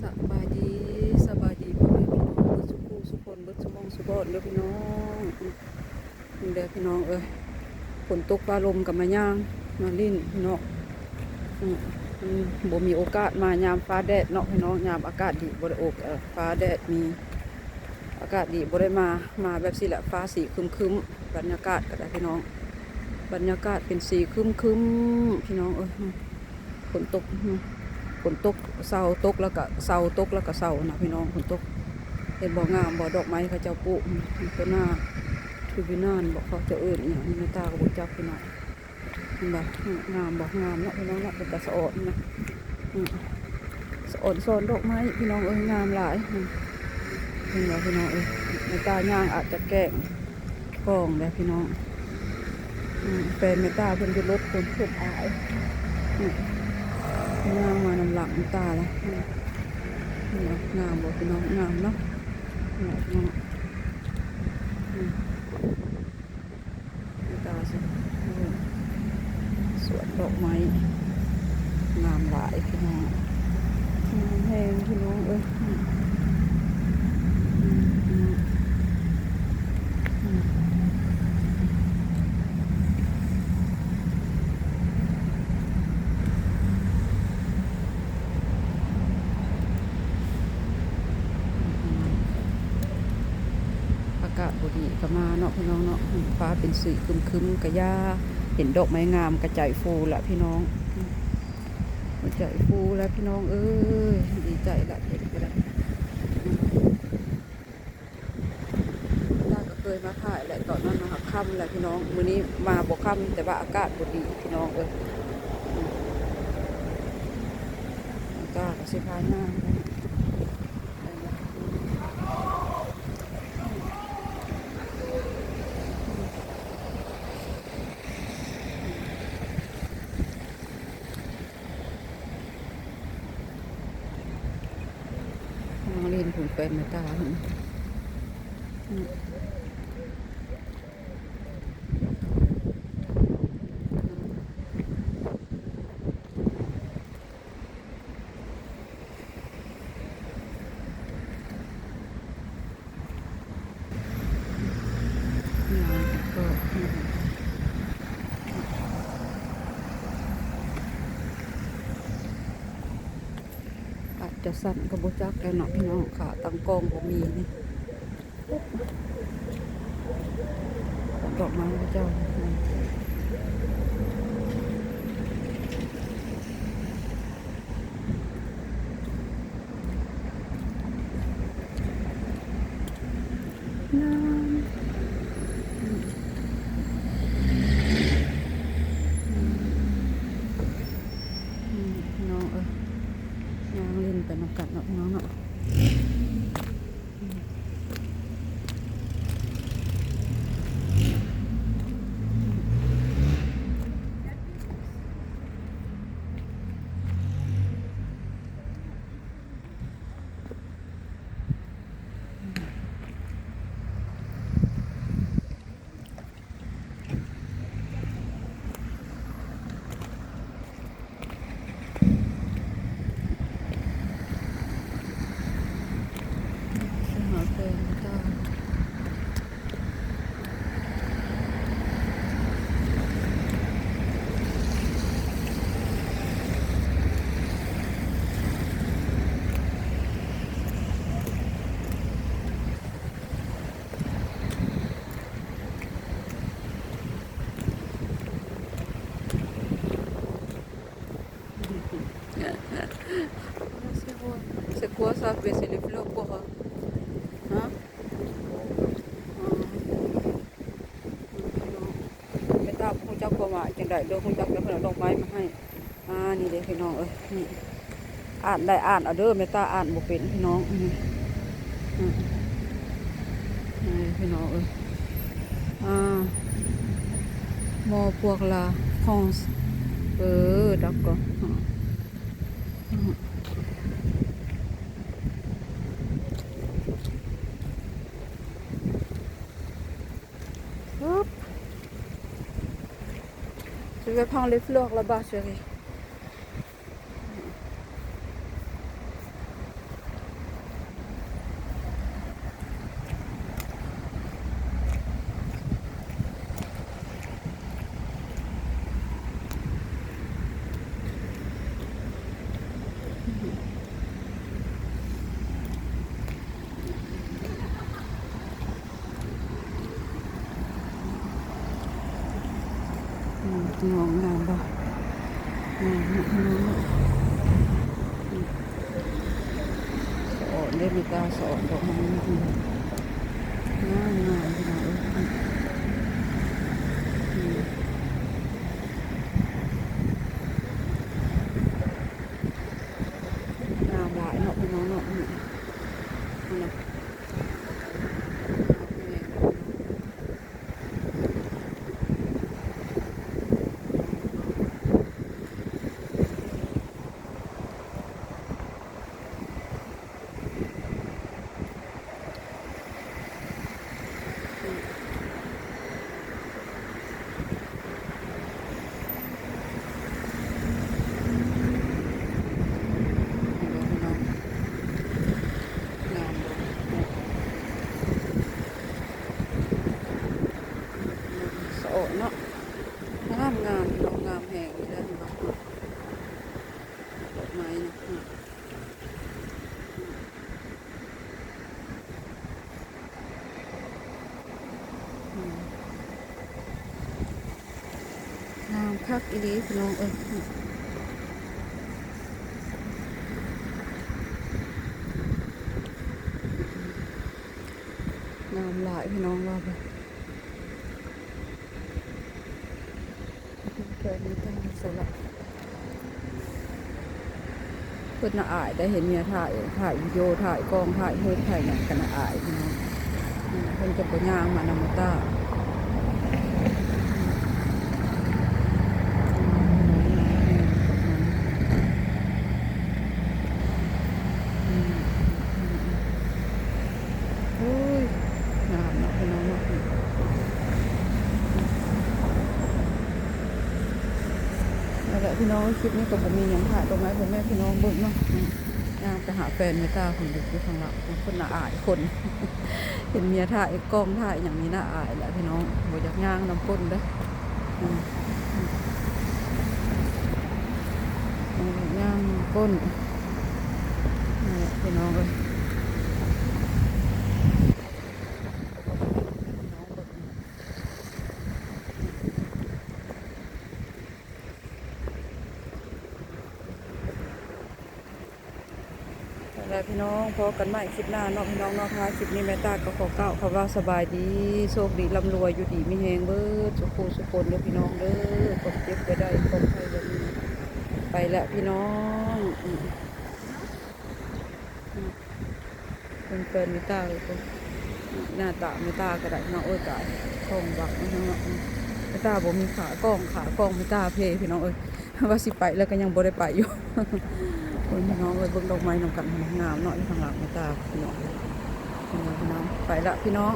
สบายดีสบายดีพ่อแม่พี่น้องเบิดสุขสุขคนเบิดสุมองสุบอนเด้อพี่น้องเด้อพี่น้องฝนตกฟ้าลมกับมาย่างมาลิ้นพี่น้องอืมบ่มีโอกาสมายามฟ้าแดดเนาะพี่น้องยามอากาศดีบ่ได้ฟ้าแดดมีอากาศดีบ่ได้มาแบบสิแหละฟ้าสีครึมๆบรรยากาศก็ได้พี่น้องบรรยากาศเป็นสีครึมๆพี่น้องฝนตกฝนตกเสาตกแล้วก็เสาตกแล้วก็เสานะพี่น้องฝนตกเห็นบ่องามบ่ดอกไม้เขาเจ้าปลูกตัวหน้าทูบินานบอกเขาจะเอิ้นอีหยังในตาก็บ่จักพี่น้องเห็นบ่งามบ่งามเนาะพี่น้องเนาะเป็นตาสะออนนะสะออนซ้อนดอกไม้พี่น้องงามหลายเห็นบ่พี่น้องในตาย่างอาจจะแกล้งกล้องแล้วพี่น้องแฟนในตาเพิ่นจะลดคนเพิ่นอายย่างมานำหลังตาแล้วงามบ่พี่น้องงามเนาะพี่น้องตาสิสวนดอกไม้งามหลายพี่น้องแห้งพี่น้องอากาศบดีก็มาเนาะพี่น้องเนาะฟ้าเป็นสีครึมๆกระยาเห็นดอกไม้งามกระจายฟูละพี่น้องกระจายฟูแล้วพี่น้องดีใจละเห็นก็ได้ตาก็เคยมาถ่ายแหละตอนนั้นมาหักค่ำแหละพี่น้องมื้อนี้มาบ่ค่ำแต่ว่าอากาศบดีพี่น้องอากาศก็สิพายหน้าน้องเล่นผุนเป็นมาตาก็อาจจะสั่นก็บ่จักแล้วเนาะพี่น้องขาตั้งกล้องบ่มีนี่ดอกไม้พระเจ้าน้น้องน้องเล่นไปน้ำกัดเนาะน้องเนาะหาแฟนตาc'est quoi ça? C'est les fleurs pour hein? ไม่ทราบผู้เจ้าความหมายจังใดเด้อผู้เจ้าจะเพิ่นเอาดอกไม้มาให้นี่เด้อพี่น้องนี่อ่านได้อ่านเอาเด้อไม่ตาอ่านบ่เป็นพี่น้องนี่พี่น้องมอพวกลาฟองส์ดักก็Je vais prendre les fleurs là-bas, chérie. มีกาสอนดอกไม้งามงามงามพี่น้องเอ้ยอืมงามหลายเนาะพี่น้องเนาะนี่นะพี่น้องงามบ่สอนเนาะงามงามพี่น้องงามแหงนี่แหละพี่น้องดอกไม้นะอืมงามคักอีหลีพี่น้องเอ้ยงามหลายพี่น้องว่าไปแค่นี้ตั้งสละเพิ่นน่ะอายได้เห็นเมียถ่ายวิดีโอถ่ายกล้องถ่ายเฮ็ดถ่ายหยังกันน่ะอายพี่น้องเพิ่นจะบ่ย่างมานำตาโอ้ยงามเนาะพี่น้องเนาะนั่นแหละพี่น้องคลิปนี้ก็บ่มีหยังถ่ายตรงไหนพ่อแม่พี่น้องเบิ่งเนาะย่างไปหาแฟนเมตาคนอยู่ข้างหลังคนน่ะอายคน เห็นเมียถ่ายกล้องถ่ายอย่างนี้น่าอายแหละพี่น้องบ่อยากย่างน้ำก้นเด้ออืมบ่อยากย่างน้ำก้นนี่แหละพี่น้องเอ้ยแล้วพี่น้องพอกันใหม่คลิปหน้าเนาะพี่น้องเนาะค่ะคลิปนี้แม่ตาก็ขอเกล่าวคำว่าสบายดีโชคดีร่ำรวยอยู่ดีมีแฮงเบิดสุขสุขคนเด้อพี่น้องเด้อความเจ็บไปได้ความไข้บ่มีไปแล้วพี่น้องเป็นแฟนเมตาเลยก็หน้าตาเมตาก็ได้เนาะโอ้ยกายทองบักเนาะเมตาบ่มีขากล้องเมตาเพพี่น้องเอ้ยว่าสิไปแล้วก็ยังบ่ได้ไปอยู่ คนพี่น้องเลยเบิ่งดอกไม้นำกันงามเนาะที่ข้างหลังเมตาพี่น้องพี่น้องไปละพี่น้อง